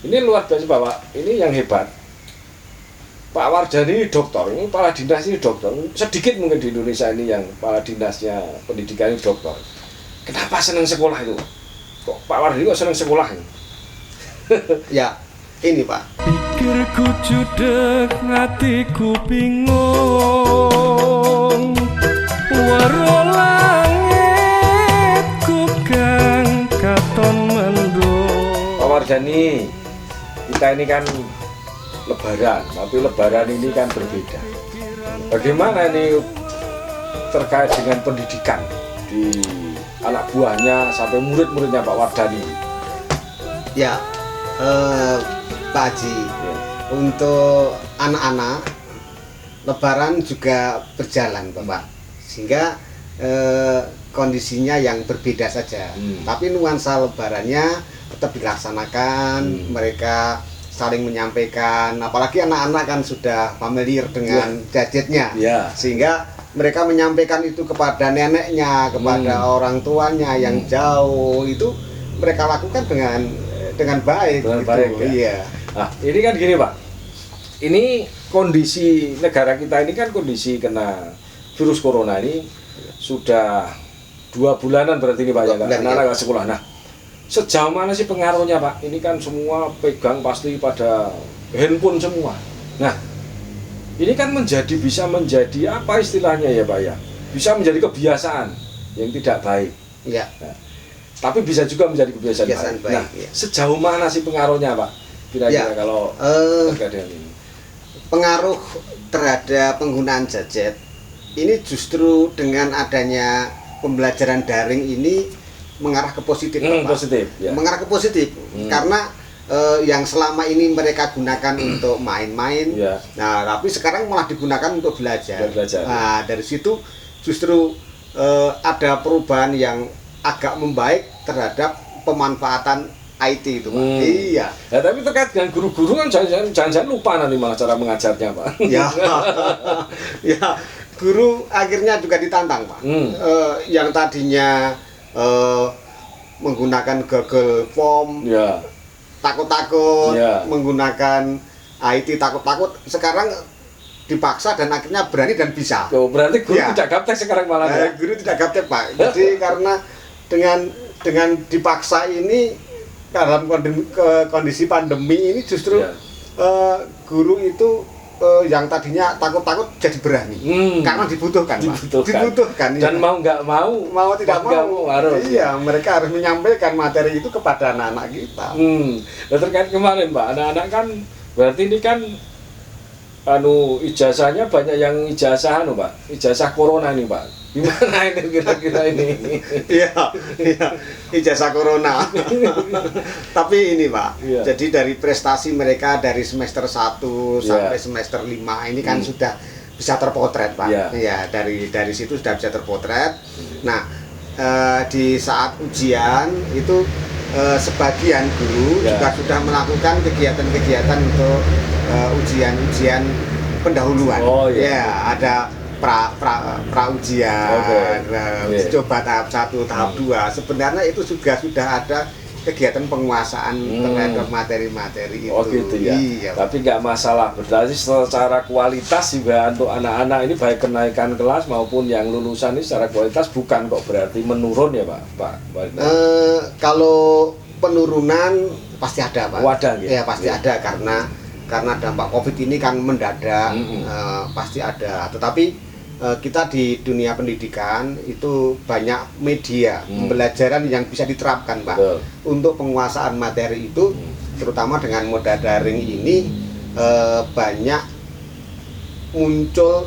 Ini luar biasa Bapak, ini yang hebat. Pak Wardani dokter, ini kepala dinas ini dokter. Sedikit mungkin di Indonesia ini yang kepala dinasnya pendidikan ini dokter. Kenapa senang sekolah itu? Kok Pak Wardani kok senang sekolah ini? Ya, ini Pak. Pikirku judek, hatiku bingung. Waro langitku kang katon mendung. Pak Wardani, kita ini kan Lebaran, tapi Lebaran ini kan berbeda. Bagaimana ini terkait dengan pendidikan di anak buahnya sampai murid-muridnya Pak Wardani? Ya, Pak Haji, untuk anak-anak Lebaran juga berjalan Bapak, sehingga kondisinya yang berbeda saja. Tapi nuansa Lebarannya tetap dilaksanakan, mereka saling menyampaikan, apalagi anak-anak kan sudah familiar dengan gadgetnya, sehingga mereka menyampaikan itu kepada neneknya, kepada orang tuanya yang jauh, itu mereka lakukan dengan baik. Dengan gitu. baik, ya? Iya. Nah, ini kan gini Pak, ini kondisi negara kita ini kan kondisi kena virus corona ini sudah 2 bulanan berarti ini Pak ya, anak-anak nggak sekolah. Nah, sejauh mana sih pengaruhnya Pak? Ini kan semua pegang pasti pada handphone semua. Nah, ini kan bisa menjadi apa istilahnya ya Pak ya? Bisa menjadi kebiasaan yang tidak baik. Iya. Nah, tapi bisa juga menjadi kebiasaan baik. Nah, sejauh mana sih pengaruhnya Pak? Kira-kira kalau terkait dengan ini? Pengaruh terhadap penggunaan gadget ini justru dengan adanya pembelajaran daring ini mengarah ke positif, positif, ya. Mengarah ke positif karena yang selama ini mereka gunakan untuk main-main, nah tapi sekarang malah digunakan untuk belajar. Nah dari situ justru ada perubahan yang agak membaik terhadap pemanfaatan IT itu Pak. Iya. Ya, tapi terkait dengan guru-guru kan jangan lupa nanti malah cara mengajarnya Pak. Ya, ya guru akhirnya juga ditantang Pak. Yang tadinya menggunakan Google Form, takut-takut, menggunakan IT takut-takut, sekarang dipaksa dan akhirnya berani dan bisa. Oh, berarti guru tidak gaptek sekarang malah ya? Guru tidak gaptek Pak. Jadi karena dengan dipaksa ini dalam kondisi pandemi ini justru guru itu yang tadinya takut-takut jadi berani karena dibutuhkan. Dan mau nggak mau tidak mau harus. Iya, mereka harus menyampaikan materi itu kepada anak-anak kita. Nah, terkait kemarin Pak, anak-anak kan berarti ini kan ijazahnya banyak yang ijazah Pak, ijazah corona ini Pak. Gimana ini kira-kira ini? Iya, ijazah corona. Tapi ini Pak, jadi dari prestasi mereka dari semester 1 sampai semester 5 ini kan sudah bisa terpotret Pak. Iya, dari situ sudah bisa terpotret. Nah, di saat ujian itu sebagian guru juga sudah melakukan kegiatan-kegiatan untuk ujian-ujian pendahuluan. Ada pra ujian, coba tahap 1, tahap 2. Sebenarnya itu juga sudah ada kegiatan penguasaan terhadap materi-materi itu. Oh gitu ya. Iya. Tapi nggak masalah. Berarti secara kualitas juga untuk anak-anak ini baik kenaikan kelas maupun yang lulusan ini secara kualitas bukan kok berarti menurun ya Pak. Kalau penurunan pasti ada Pak. Wadah, ya pasti ada karena dampak COVID ini kan mendadak, pasti ada. Tetapi kita di dunia pendidikan itu banyak media pembelajaran yang bisa diterapkan Pak. Untuk penguasaan materi itu terutama dengan moda daring ini banyak muncul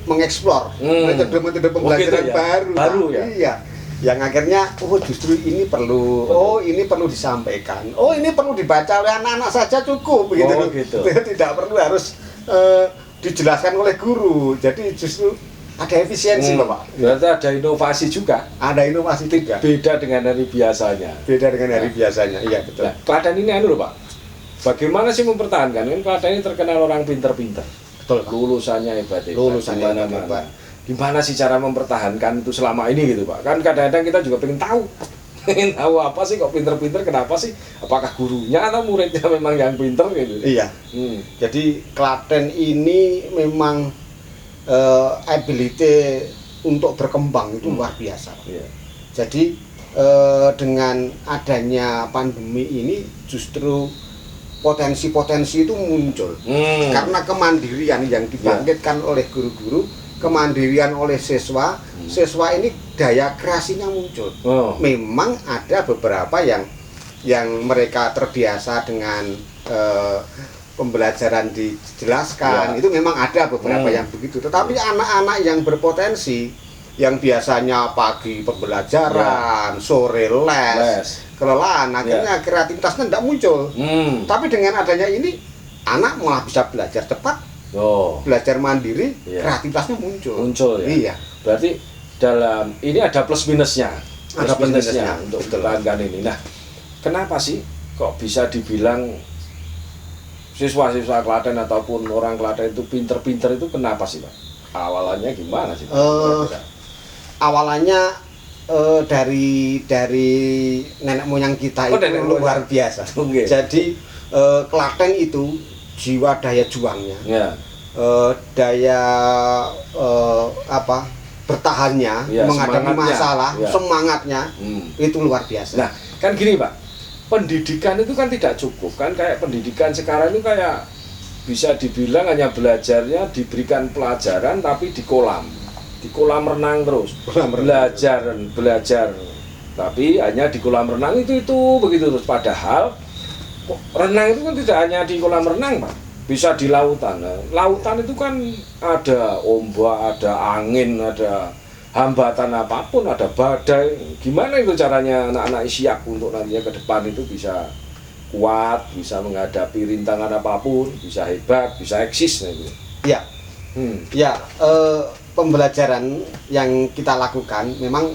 mengeksplor metode-metode pembelajaran baru ya? Iya, yang akhirnya justru ini perlu ini perlu disampaikan, ini perlu dibaca oleh anak-anak saja cukup gitu. Tidak perlu harus dijelaskan oleh guru. Jadi justru ada efisiensi Bapak. Berarti ada inovasi juga. Ada inovasi juga. Beda dengan hari biasanya. Iya betul. Nah, Klaten ini Pak. Bagaimana sih mempertahankan? Kan Klaten ini terkenal orang pinter-pinter. Betul Pak. Lulusannya hebat. Lulusannya hebat. Gimana sih cara mempertahankan itu selama ini gitu Pak? Kan kadang-kadang kita juga pengen tahu Pengen tahu apa sih kok pinter-pinter, kenapa sih? Apakah gurunya atau muridnya memang yang pinter gitu? Iya. Jadi Klaten ini memang ability untuk berkembang itu luar biasa. Iya. Jadi dengan adanya pandemi ini justru potensi-potensi itu muncul karena kemandirian yang dibangkitkan oleh guru-guru, kemandirian oleh siswa. Siswa ini daya kreasinya muncul. Memang ada beberapa yang mereka terbiasa dengan pembelajaran dijelaskan, itu memang ada beberapa yang begitu. Tetapi anak-anak yang berpotensi, yang biasanya pagi pembelajaran, sore les, kelelahan, akhirnya kreativitasnya tidak muncul. Tapi dengan adanya ini, anak malah bisa belajar cepat, belajar mandiri, kreativitasnya muncul. Ya. Iya. Berarti dalam ini ada plus minusnya, ada plus minusnya untuk mempertahankan ini. Nah, kenapa sih kok bisa dibilang siswa-siswa Klaten ataupun orang Klaten itu pinter-pinter itu kenapa sih, Pak? Awalannya gimana sih, Pak? Awalannya dari nenek moyang kita itu luar biasa. Jadi Klaten itu jiwa daya juangnya, daya bertahannya, menghadapi masalah, semangatnya itu luar biasa. Nah, kan gini Pak, pendidikan itu kan tidak cukup kan, kayak pendidikan sekarang itu kayak bisa dibilang hanya belajarnya diberikan pelajaran tapi di kolam renang terus, belajar tapi hanya di kolam renang itu begitu terus. Padahal renang itu kan tidak hanya di kolam renang Pak, bisa di lautan. Nah, lautan itu kan ada ombak, ada angin, ada hambatan apapun, ada badai. Gimana itu caranya anak-anak siap untuk nantinya ke depan itu bisa kuat, bisa menghadapi rintangan apapun, bisa hebat, bisa eksis gitu. Ya. Pembelajaran yang kita lakukan memang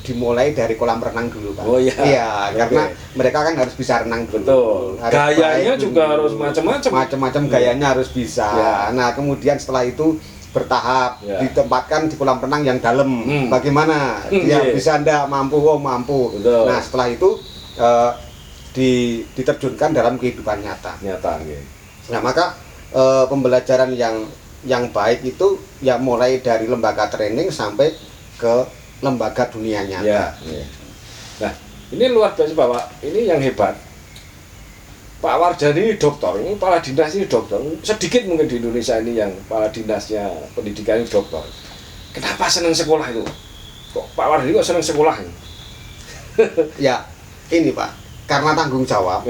dimulai dari kolam renang dulu, Pak. Oh iya. Iya, karena mereka kan harus bisa renang dulu. Betul. Gayanya juga harus macam-macam. Macam-macam gayanya harus bisa. Nah, kemudian setelah itu bertahap ditempatkan di kolam renang yang dalam. Bagaimana? Dia bisa ndak mampu, mampu. Betul. Nah, setelah itu diterjunkan dalam kehidupan nyata. Nah, maka pembelajaran yang baik itu ya mulai dari lembaga training sampai ke lembaga dunia nyata. Nah, ini luar biasa Bapak. Ini yang hebat. Pak Wardani ini dokter, ini kepala dinas ini dokter. Sedikit mungkin di Indonesia ini yang kepala dinasnya pendidikan ini dokter. Kenapa senang sekolah itu? Kok Pak Wardani kok senang sekolah ini? Ya, ini Pak, karena tanggung jawab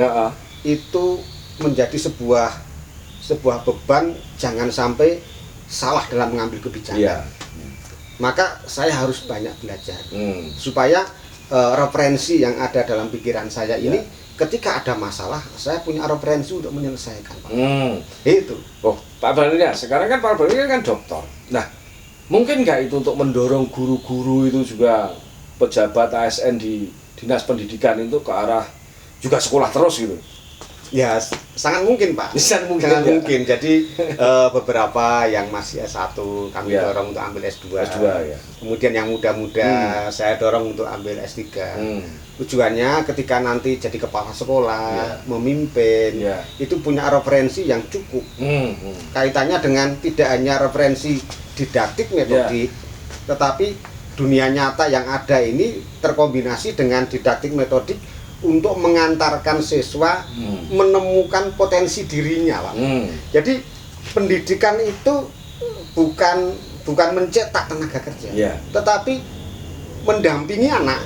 itu menjadi sebuah beban, jangan sampai salah dalam mengambil kebijakan. Maka saya harus banyak belajar supaya referensi yang ada dalam pikiran saya ini ketika ada masalah saya punya referensi untuk menyelesaikan, Pak. Itu. Pak Wardani, sekarang kan Pak Wardani kan dokter. Nah, mungkin nggak itu untuk mendorong guru-guru itu juga pejabat ASN di dinas pendidikan itu ke arah juga sekolah terus gitu? Ya, sangat mungkin Pak. Sangat mungkin. Jadi beberapa yang masih S1 kami dorong untuk ambil S2. Kemudian yang muda-muda saya dorong untuk ambil S3. Tujuannya ketika nanti jadi kepala sekolah, memimpin, itu punya referensi yang cukup. Kaitannya dengan tidak hanya referensi didaktik metodik, tetapi dunia nyata yang ada ini terkombinasi dengan didaktik metodik untuk mengantarkan siswa menemukan potensi dirinya, Pak. Jadi pendidikan itu bukan mencetak tenaga kerja, tetapi mendampingi anak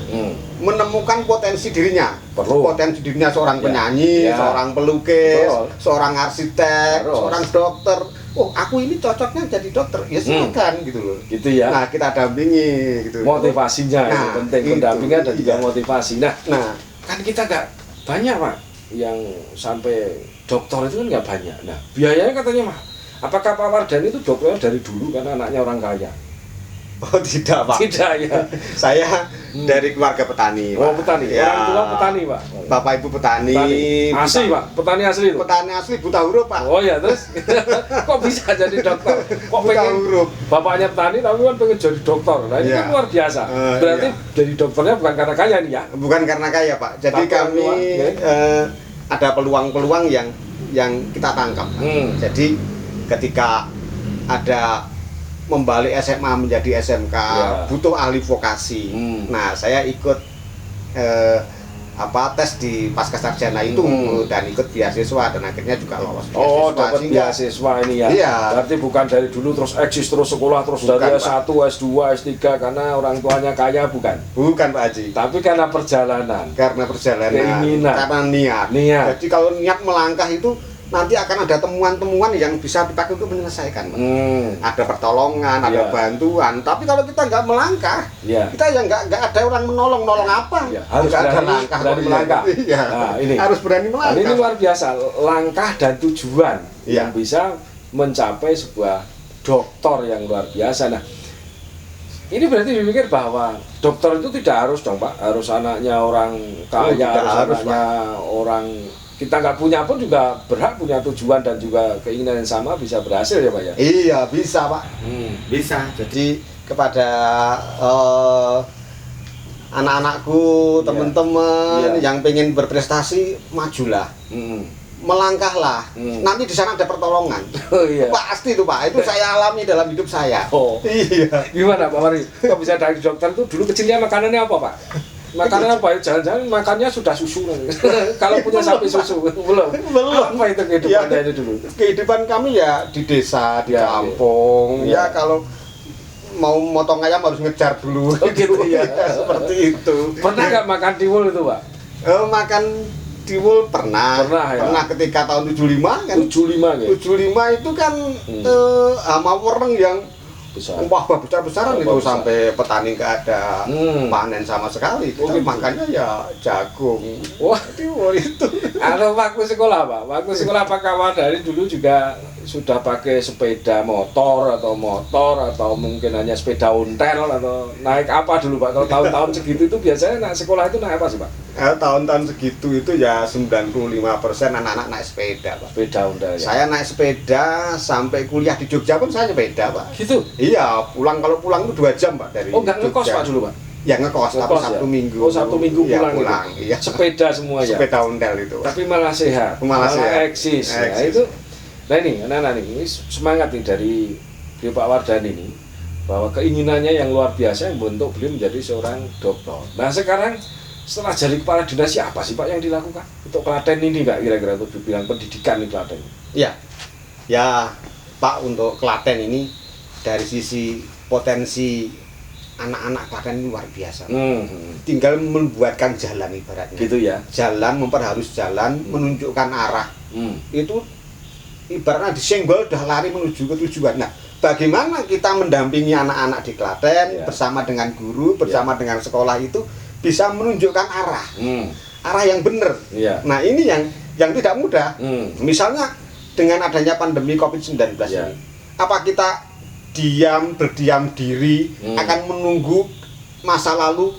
menemukan potensi dirinya. Potensi dirinya seorang penyanyi, seorang pelukis, seorang arsitek, seorang dokter. Oh, aku ini cocoknya jadi dokter. Ya silakan gitu loh. Gitu ya. Nah, kita dampingi gitu. Motivasinya itu penting, pendampingan dan juga motivasi. Nah, kan kita nggak banyak Pak yang sampai dokter itu kan nggak banyak. Nah, biayanya katanya mah, apakah Pak Wardani itu dokternya dari dulu karena anaknya orang kaya? Oh tidak Pak. Tidak ya. Saya dari keluarga petani. Oh, Pak. petani. Ya. Orang tua petani, Pak. Bapak ibu petani. Asli, Pak. Petani asli itu. Petani asli buta huruf Pak. Oh ya, terus kok bisa jadi dokter? Kok Buta pengen huruf. bapaknya petani tapi kan pengen jadi dokter. Nah, ini Iya. kan luar biasa. Berarti Iya. jadi dokternya bukan karena kaya nih ya. Bukan karena kaya Pak. Jadi Tapi kami peluang, ya. ada peluang-peluang yang kita tangkap. Jadi ketika ada membalik SMA menjadi SMK, Ya. butuh ahli vokasi. Nah, saya ikut tes di pasca sarjana itu dan ikut beasiswa dan akhirnya juga lolos beasiswa. Oh, dapat Sehingga- beasiswa ini ya. Iya. Berarti bukan dari dulu terus eksis terus sekolah terus Bukan, dari Pak. S1, S2, S3 karena orang tuanya kaya, bukan. Bukan Pak Haji. Tapi karena perjalanan. Karena perjalanan, Keinginan. karena niat. Niat. Jadi kalau niat melangkah itu nanti akan ada temuan-temuan yang bisa dipakai untuk menyelesaikan. Pak. Ada pertolongan, ada Iya. bantuan. Tapi kalau kita nggak melangkah, Iya. kita yang nggak ada orang menolong apa? Iya, harus Nggak ada berani- langkah. berani kok, melangkah. Iya. Nah, ini. Harus berani Nah, melangkah. ini luar biasa, langkah dan tujuan Iya. yang bisa mencapai sebuah dokter yang luar biasa. Nah, ini berarti dipikir bahwa dokter itu tidak harus dong Pak, harus anaknya orang kaya, tidak harus harus, anaknya orang kita nggak punya pun juga berhak punya tujuan dan juga keinginan yang sama bisa berhasil ya Pak ya. Iya, bisa Pak. Bisa. Jadi kepada anak-anakku, teman-teman Iya. yang pengen berprestasi, majulah. Melangkahlah. Nanti di sana ada pertolongan. Oh iya. Pasti itu Pak. Itu saya alami dalam hidup saya. Oh. Iya. Gimana Pak Mari? Kok bisa dari dokter itu dulu kecilnya makanannya apa Pak? Makanan apa ya? Jangan-jangan makannya sudah susu. Kalau punya sapi susu belum. Apa itu kehidupannya itu dulu? Kehidupan kami ya di desa, di Ya, kampung. ya. Ya kalau mau motong ayam harus ngejar dulu. Oh, gitu, ya. Seperti itu. Pernah nggak makan tiwul itu Pak? Makan tiwul pernah. Pernah, ya. Pernah ketika tahun 75 kan. 75 gitu. 75 itu kan hama wereng yang Besar. wah besar-besaran Wah, itu besar. sampai petani nggak ada panen sama sekali. Oh, Kita gitu. makannya ya jagung. Wah, Tiwul itu. atau waktu sekolah Pak? Waktu sekolah Pak Kawan dari dulu juga sudah pakai sepeda motor atau mungkin hanya sepeda ontel atau naik apa dulu Pak? Kalau tahun-tahun segitu itu biasanya naik sekolah itu naik apa sih Pak? Tahun-tahun segitu itu ya 95% anak-anak naik sepeda Pak. Sepeda ontel ya. Saya naik sepeda sampai kuliah di Jogja pun saya sepeda Pak. Gitu. Iya, kalau pulang itu 2 jam Pak dari Oh, nggak ngekos Jogja. Pak dulu Pak? Ya ngekos, tapi Ngekos, Sabtu ya? Minggu. Oh, Sabtu Minggu Iya, pulang. pulang. Gitu. Iya. Sepeda semua ya. Sepeda ondel itu Pak. Tapi malah sehat. Malah sehat. Eksis. Nah, Eksis. itu. Nah ini, anak-anak ini semangat nih dari Pak Wardani ini bahwa keinginannya yang luar biasa yang membentuk beliau menjadi seorang dokter. Nah sekarang setelah jadi kepala dinas apa sih Pak yang dilakukan untuk Klaten ini Pak kira-kira untuk bidang pendidikan di Klaten? Iya. Ya, Pak, untuk Klaten ini dari sisi potensi anak-anak Klaten ini luar biasa. Tinggal membuatkan jalan ibaratnya. Gitu ya. Jalan, memperhalus jalan, menunjukkan arah. Itu ibaratnya disenggol udah lari menuju ke tujuan. Nah, bagaimana kita mendampingi anak-anak di Klaten bersama dengan guru, bersama dengan sekolah itu bisa menunjukkan arah. Arah yang benar. Nah, ini yang tidak mudah. Misalnya dengan adanya pandemi Covid-19 ini. Apa kita berdiam diri akan menunggu masa lalu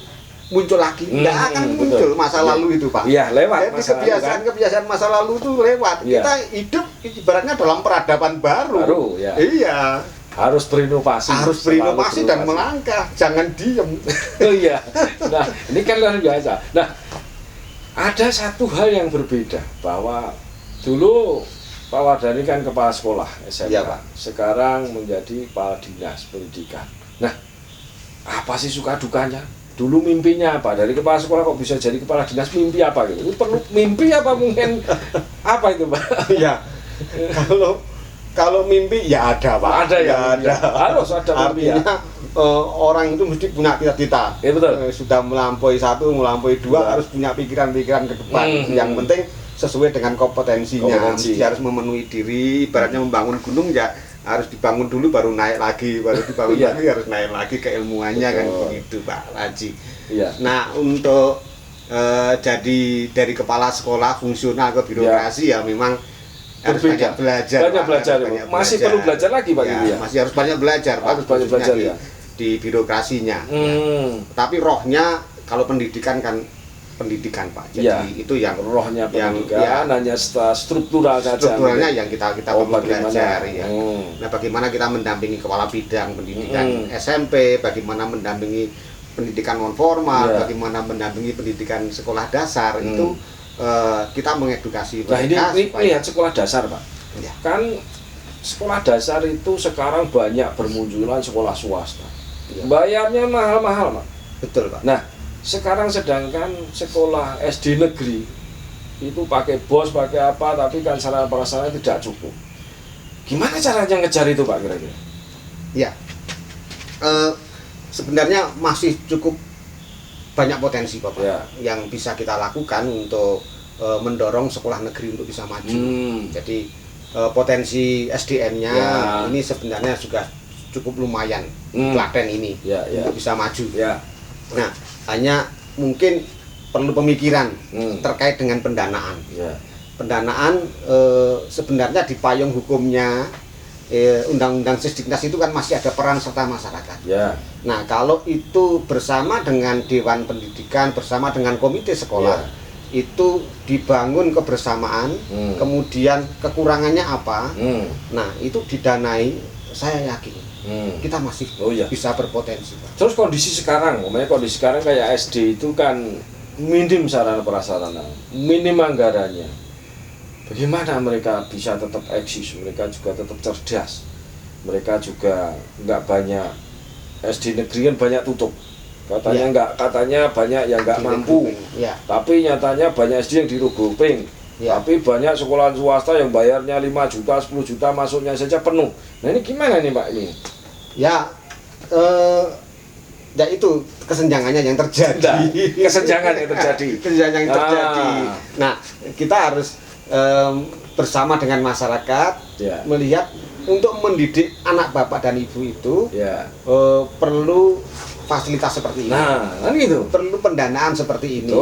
muncul lagi? Tidak akan muncul masa lalu itu Pak. Iya, lewat. Jadi kebiasaan masa lalu itu lewat. Kita hidup ibaratnya dalam peradaban baru. Iya. Harus berinovasi. Harus berinovasi dan melangkah, jangan diem. Oh iya. Nah, ini kan luar biasa. Nah, ada satu hal yang berbeda bahwa dulu Pak Wardani kan kepala sekolah SMK. Iya, Pak. Sekarang menjadi kepala dinas pendidikan. Nah, apa sih suka dukanya? Dulu mimpinya apa? Dari kepala sekolah kok bisa jadi kepala dinas, mimpi apa gitu? Itu perlu mimpi apa mungkin apa itu Pak? Iya. Kalau mimpi ya ada Pak. Ada ya. Ada. Harus ada mimpi ya. Artinya orang itu mesti punya cita-cita. Ya betul. Sudah melampaui 1, melampaui 2 harus punya pikiran-pikiran ke depan. Yang penting sesuai dengan kompetensinya. Mesti harus memenuhi diri. Ibaratnya membangun gunung ya harus dibangun dulu baru naik lagi, baru dibangun lagi harus naik lagi keilmuannya. Betul. Kan begitu Pak Haji. Iya. Nah, untuk jadi dari kepala sekolah fungsional ke birokrasi ya memang harus banyak belajar. Banyak belajar. Masih perlu belajar lagi Pak ya, Giri ya. Masih harus banyak belajar Pak. Harus banyak belajar ya. di birokrasinya. Tapi rohnya kalau pendidikan kan pendidikan Pak. Jadi itu yang rohnya pendidikan hanya struktural saja. Strukturalnya yang kita perlu belajar ya. Nah, bagaimana kita mendampingi kepala bidang pendidikan SMP, bagaimana mendampingi pendidikan non formal, bagaimana mendampingi pendidikan sekolah dasar itu kita mengedukasi mereka. Nah, ini lihat sekolah dasar Pak. Ya. Kan sekolah dasar itu sekarang banyak bermunculan sekolah swasta. Ya. Bayarnya mahal-mahal Pak. Betul Pak. Nah, sekarang sedangkan sekolah SD negeri itu pakai BOS, pakai apa, tapi kan sarana prasarana tidak cukup. Gimana caranya ngejar itu Pak kira-kira? Ya, sebenarnya masih cukup banyak potensi Bapak yang bisa kita lakukan untuk mendorong sekolah negeri untuk bisa maju. Jadi potensi SDM-nya ini sebenarnya sudah cukup lumayan Klaten ini untuk bisa maju. Nah, hanya mungkin perlu pemikiran terkait dengan pendanaan. Pendanaan sebenarnya di payung hukumnya Undang-Undang Sisdiknas itu kan masih ada peran serta masyarakat. Nah, kalau itu bersama dengan Dewan Pendidikan, bersama dengan komite sekolah, itu dibangun kebersamaan, kemudian kekurangannya apa, nah itu didanai, saya yakin kita masih bisa berpotensi. Terus kondisi sekarang kayak SD itu kan minim sarana prasarana, minim anggarannya. Bagaimana mereka bisa tetap eksis, mereka juga tetap cerdas, mereka juga nggak banyak, SD negeri kan banyak tutup, katanya banyak yang nggak mampu, tapi nyatanya banyak SD yang diruguping, tapi banyak sekolah swasta yang bayarnya 5 juta, 10 juta masuknya saja penuh. Nah ini gimana nih Pak ini? Ya itu kesenjangannya yang terjadi. Kesenjangan yang terjadi. Nah, kita harus bersama dengan masyarakat melihat untuk mendidik anak bapak dan ibu itu perlu fasilitas seperti ini. Nah, kan gitu. Perlu pendanaan seperti ini.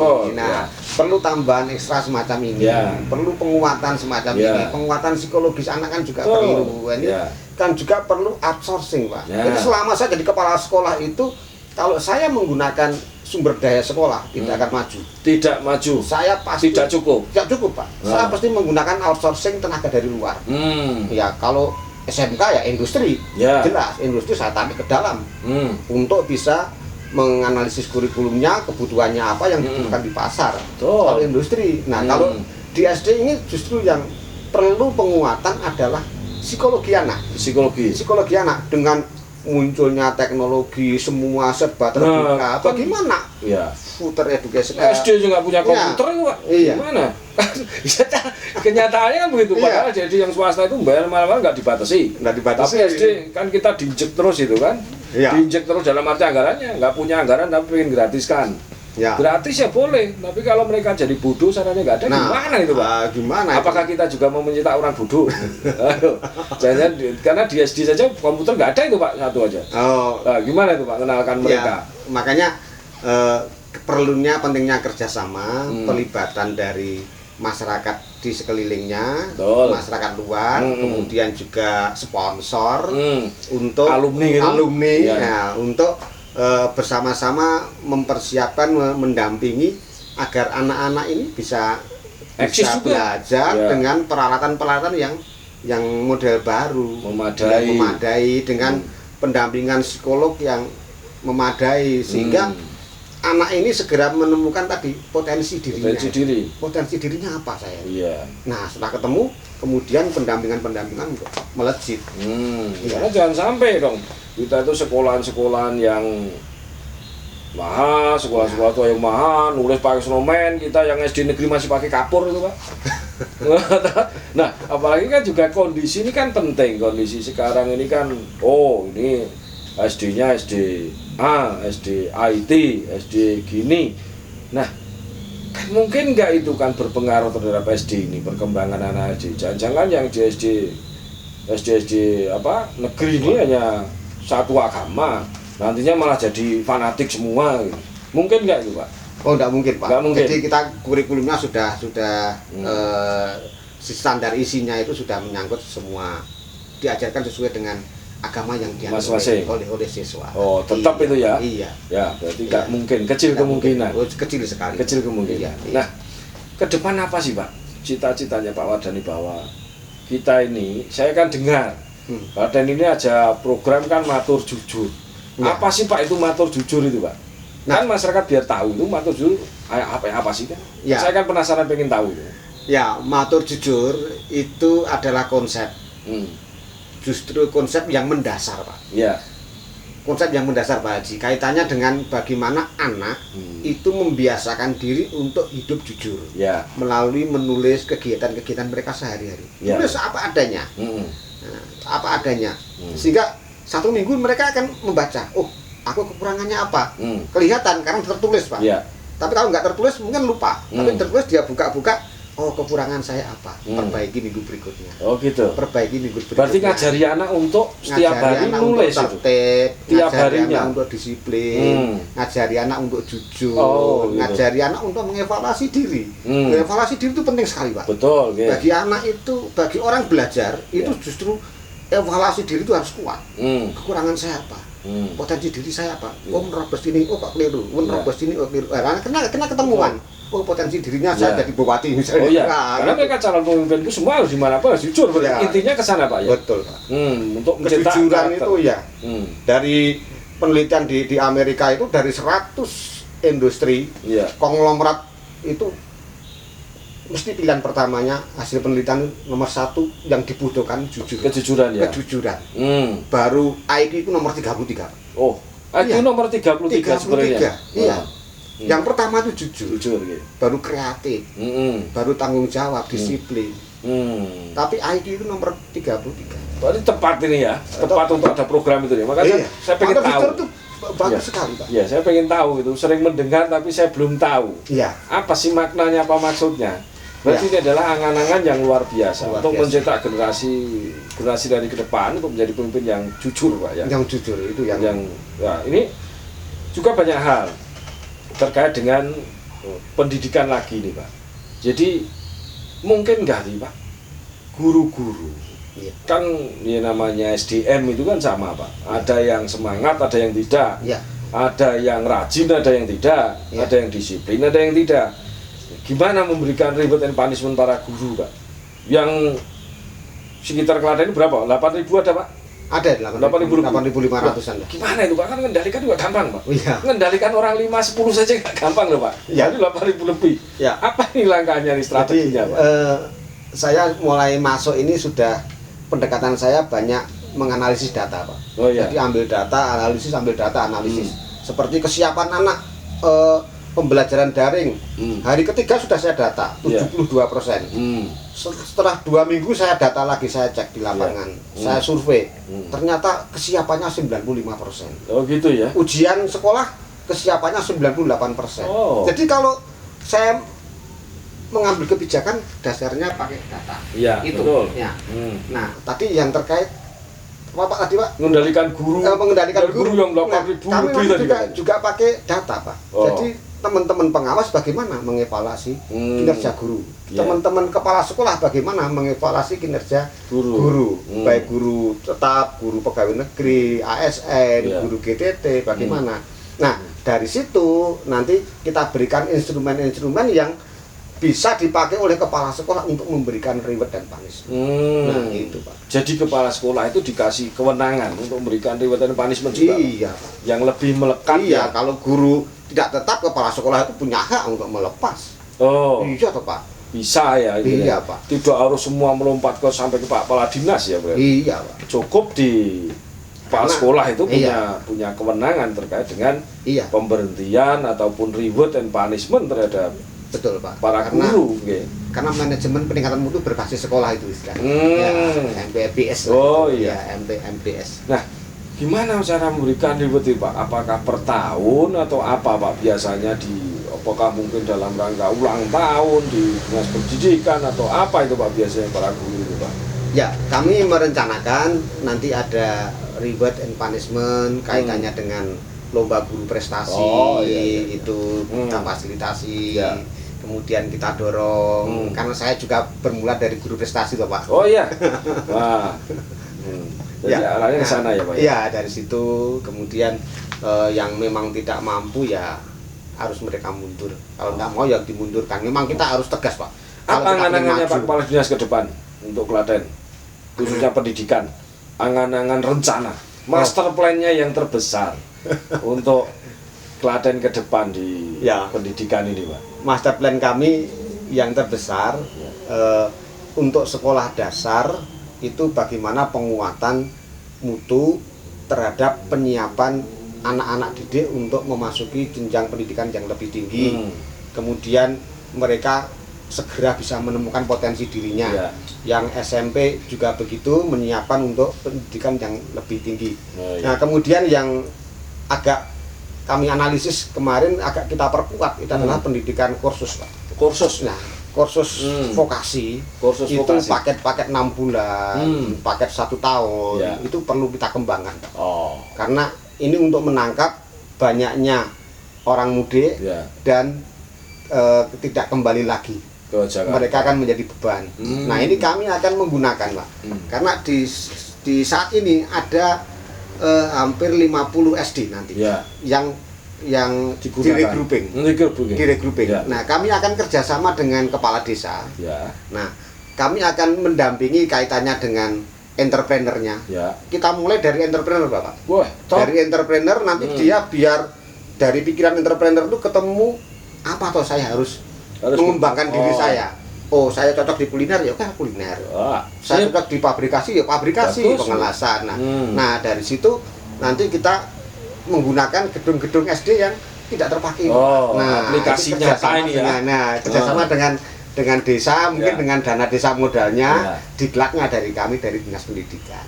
Perlu tambahan ekstra semacam ini. Perlu penguatan semacam ini. Penguatan psikologis anak kan juga perlu. Ini kan juga perlu outsourcing, Pak. Jadi selama saya jadi kepala sekolah itu, kalau saya menggunakan sumber daya sekolah tidak akan maju. Tidak maju. Saya pasti tidak cukup. Tidak cukup, Pak. Saya pasti menggunakan outsourcing tenaga dari luar. Ya, kalau SMK ya industri. Jelas, industri saya tarik ke dalam untuk bisa menganalisis kurikulumnya, kebutuhannya apa yang dibutuhkan di pasar. Kalau industri. Nah, kalau di SD ini justru yang perlu penguatan adalah psikologi anak. Psikologi anak dengan munculnya teknologi semua serba terbuka. Bagaimana? Future education. SD juga punya komputer Pak. Gimana? Kenyataannya kan begitu Pak. Karena jadi yang swasta itu bayar malah nggak dibatasi. Tapi SD kan kita diinjek terus itu kan. Diinjek terus dalam arti anggarannya, nggak punya anggaran tapi pengen gratiskan. Gratis ya boleh, tapi kalau mereka jadi bodoh caranya nggak ada, gimana itu Pak? Gimana? Apakah kita juga mau mencetak orang bodoh? Jangan, karena di SD saja komputer nggak ada itu Pak, satu aja. Gimana itu Pak, kenalkan mereka? Makanya perlunya pentingnya kerjasama, pelibatan dari masyarakat di sekelilingnya, masyarakat luar, kemudian juga sponsor untuk alumni, untuk bersama-sama mempersiapkan, mendampingi agar anak-anak ini bisa belajar dengan peralatan-peralatan yang model baru, memadai dengan pendampingan psikolog yang memadai, sehingga anak ini segera menemukan tadi potensi dirinya apa saya. Nah, setelah ketemu kemudian pendampingan untuk melejit. Karena jangan sampai dong kita itu sekolahan yang mahal, sekolah-sekolah tua yang mahal, nulis pakai snowman, kita yang SD negeri masih pakai kapur itu Pak. Nah, apalagi kan juga kondisi ini kan penting, kondisi sekarang ini kan, ini SD-nya SD A, SD IT, SD gini. Nah, kan mungkin nggak itu kan berpengaruh terhadap SD ini, perkembangan anak SD. Jangan-jangan yang di SD apa negeri ini hanya satu agama, nantinya malah jadi fanatik semua gitu. Mungkin nggak itu Pak? Nggak mungkin Pak. Nggak mungkin. Jadi kita kurikulumnya sudah standar isinya itu sudah menyangkut semua, diajarkan sesuai dengan agama yang dianut Masing-masing. oleh siswa. Oh, tetap itu ya? Iya. Ya, berarti nggak mungkin, kecil Nggak kemungkinan. mungkin. Oh, kecil sekali. Kecil kemungkinan. Iya, iya. Nah, ke depan apa sih Pak cita-citanya Pak Wardani bahwa kita ini, saya kan dengar Pak Dan ini aja program kan matur jujur. Ya. Apa sih Pak itu matur jujur itu Pak? Nah, Kan masyarakat biar tahu itu matur jujur apa sih kan? Ya. Saya kan penasaran pengen tahu itu. Ya, matur jujur itu adalah konsep. Justru konsep yang mendasar, Pak. Ya. Konsep yang mendasar, Pak Haji. Kaitannya dengan bagaimana anak itu membiasakan diri untuk hidup jujur. Ya. Melalui menulis kegiatan-kegiatan mereka sehari-hari. Ya. Tulis apa adanya. Mm-mm. Nah, apa adanya. Sehingga satu minggu mereka akan membaca, oh, aku kekurangannya apa? Kelihatan karena tertulis, Pak. Ya. Tapi kalau nggak tertulis mungkin lupa. Tapi tertulis dia buka-buka, oh, kekurangan saya apa? Perbaiki minggu berikutnya. Oh gitu. Perbaiki minggu berikutnya. Berarti ngajari anak untuk setiap Ngajari hari anak nulis untuk itu. tertib, Tiap ngajari harinya. anak untuk disiplin, ngajari anak untuk jujur, Oh, gitu. ngajari anak untuk mengevaluasi diri. Mengevaluasi diri itu penting sekali, Pak. Betul, gitu. Bagi anak itu, bagi orang belajar itu justru evaluasi diri itu harus kuat. Kekurangan saya apa? Potensi diri saya apa? Oh, menerobos ini, oh kok keliru. Menerobos ini, oh keliru. Kena ketemuan. Oh, potensi dirinya saya jadi bupati misalnya. Oh iya, Nah, karena gitu. mereka calon pemimpin itu semua harus dimanapun harus jujur. Ya. Intinya ke sana Pak ya. Betul, Pak. Untuk mencetak Kejujuran karakter. itu ya. Dari penelitian di Amerika itu dari 100 industri Iya. konglomerat itu mesti pilihan pertamanya hasil penelitian nomor 1 yang dibutuhkan jujur. Kejujuran ya. Kejujuran. Baru Baru IQ itu nomor 33. oh, itu Iya. nomor 33 sebenarnya. Iya. Yang pertama itu jujur. Jujur gitu. Baru kreatif, baru tanggung jawab, disiplin. Tapi IQ itu nomor 33. Berarti tepat ini ya, tepat untuk ada program itu ya. Makanya Iya. saya pengen Matur tahu. jujur itu bagus Iya. sekali, Pak. Ya, saya pengen tahu itu. Sering mendengar tapi saya belum tahu. Iya. Apa sih maknanya, apa maksudnya? Berarti ini adalah angan-angan yang luar biasa Luar untuk biasa. mencetak generasi dari ke depan untuk menjadi pemimpin yang jujur Pak ya. Yang jujur itu yang Nah, ini juga banyak hal terkait dengan pendidikan lagi nih Pak. Jadi mungkin nggak nih Pak, guru-guru Iya. kan ya namanya SDM itu kan sama Pak. Ada yang semangat, ada yang tidak. Iya. Ada yang rajin, ada yang tidak. Iya. Ada yang disiplin, ada yang tidak. Gimana memberikan reward and punishment para guru Pak? Yang sekitar Klaten ini berapa? 8.000 ada Pak? Ada 8.500-an. 8.500-an lah. Gimana itu Pak? Kan mengendalikan juga gampang Pak. Oh, iya. Mengendalikan orang 5-10 saja nggak gampang loh Pak. Iya. Jadi 8.000 lebih. Ya. Apa ini langkahnya, nih strateginya Jadi, Pak? saya mulai masuk ini sudah pendekatan saya banyak menganalisis data, Pak. Oh, iya. Jadi ambil data, analisis. Seperti kesiapan anak pembelajaran daring. Hari ketiga sudah saya data, 72%. Setelah 2 minggu saya data lagi, saya cek di lapangan. Saya survei. Ternyata kesiapannya 95%. Oh gitu ya. Ujian sekolah kesiapannya 98%. Oh. Jadi kalau saya mengambil kebijakan dasarnya pakai data. Iya, Itu. betul. Ya. Nah, tadi yang terkait apa Pak tadi Pak? Mengendalikan guru. Mengendalikan guru yang 8.000 Nah, kami lebih tadi juga pakai data Pak. Oh. Jadi teman-teman pengawas bagaimana mengevaluasi kinerja guru. Yeah. Teman-teman kepala sekolah bagaimana mengevaluasi kinerja guru. Baik guru tetap, guru pegawai negeri, ASN, Yeah. guru GTT, bagaimana. Nah, dari situ nanti kita berikan instrumen-instrumen yang bisa dipakai oleh kepala sekolah untuk memberikan reward dan punishment. Nah, itu Pak. Jadi kepala sekolah itu dikasih kewenangan untuk memberikan reward dan punishment juga. Iya, Pak. Yang lebih melekat Iya, ya. kalau guru tidak tetap, kepala sekolah itu punya hak untuk melepas. Oh, Iya toh Pak. bisa ya itu Iya, ya. Pak. Tidak harus semua melompat ke sampai ke kepala dinas ya, Bro. Iya Pak. Cukup di kepala Karena- sekolah itu iya. punya kewenangan terkait dengan Iya, pemberhentian ataupun reward and punishment terhadap betul Pak. para Karena guru. Nggih. karena manajemen peningkatan mutu berbasis sekolah itu istilahnya. Ya, MPMBS. Oh, iya. Ya, MPMBS. Nah, gimana cara memberikan reward itu Pak? Apakah per tahun atau apa Pak biasanya apakah mungkin dalam rangka ulang tahun di dinas pendidikan atau apa itu Pak biasanya para guru itu Pak? Ya, kami merencanakan nanti ada reward and punishment kaitannya dengan lomba guru prestasi. Oh, iya. Itu kita fasilitasi. Ya. Kemudian kita dorong karena saya juga bermula dari guru prestasi loh Pak. Oh iya. Wah. Jadi arahnya ke sana ya Pak? Iya, dari situ kemudian yang memang tidak mampu ya harus mereka mundur. Kalau nggak mau ya dimundurkan. Memang kita harus tegas Pak. Apa angan-angannya Pak Kepala Dinas ke depan untuk Klaten, khususnya pendidikan, angan-angan rencana, master plan-nya yang terbesar untuk Klaten ke depan di pendidikan ini Pak? Master plan kami yang terbesar untuk sekolah dasar itu bagaimana penguatan mutu terhadap penyiapan anak-anak didik untuk memasuki jenjang pendidikan yang lebih tinggi. Kemudian mereka segera bisa menemukan potensi dirinya. Yang SMP juga begitu, menyiapkan untuk pendidikan yang lebih tinggi. Nah, kemudian yang agak kami analisis kemarin agak kita perkuat itu adalah pendidikan kursus Pak. Kursus? Nah, kursus vokasi itu paket-paket 6 bulan, paket 1 tahun, itu perlu kita kembangkan Pak. Karena ini untuk menangkap banyaknya orang mudik dan tidak kembali lagi ke Jakarta. Mereka akan menjadi beban. Nah, ini kami akan menggunakan Pak. Karena di saat ini ada hampir 50 SD nanti yang di-regrouping. Nah, kami akan kerjasama dengan kepala desa. Nah, kami akan mendampingi kaitannya dengan entrepreneurnya. Kita mulai dari entrepreneur Bapak. Dari entrepreneur nanti dia biar dari pikiran entrepreneur itu ketemu apa toh saya harus mengembangkan diri saya. Oh, saya cocok di kuliner ya kan kuliner. Saya cocok di pabrikasi ya pabrikasi, pengelasan. Nah, dari situ nanti kita menggunakan gedung-gedung SD yang tidak terpakai. Nah, aplikasi nyata ini ya. Nah, kerjasama dengan desa, mungkin dengan dana desa modalnya, diklatnya dari kami dari Dinas Pendidikan.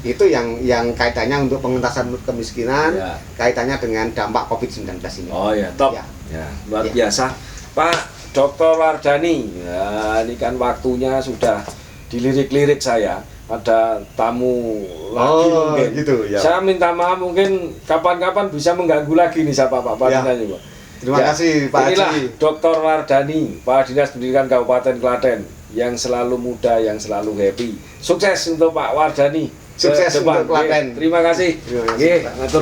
Itu yang kaitannya untuk pengentasan kemiskinan, kaitannya dengan dampak COVID-19 ini. Top. Luar biasa. Pak Dr. Wardani, ini kan waktunya sudah dilirik-lirik saya. Ada tamu lagi mungkin. Gitu, ya. Saya minta maaf mungkin kapan-kapan bisa mengganggu lagi nih siapa Pak Wardani. Terima kasih Pak Inilah Haji. Dr. Wardani, Kepala Dinas Pendidikan Kabupaten Klaten, yang selalu muda, yang selalu happy. Sukses untuk Pak Wardani. Sukses untuk Klaten. Terima kasih.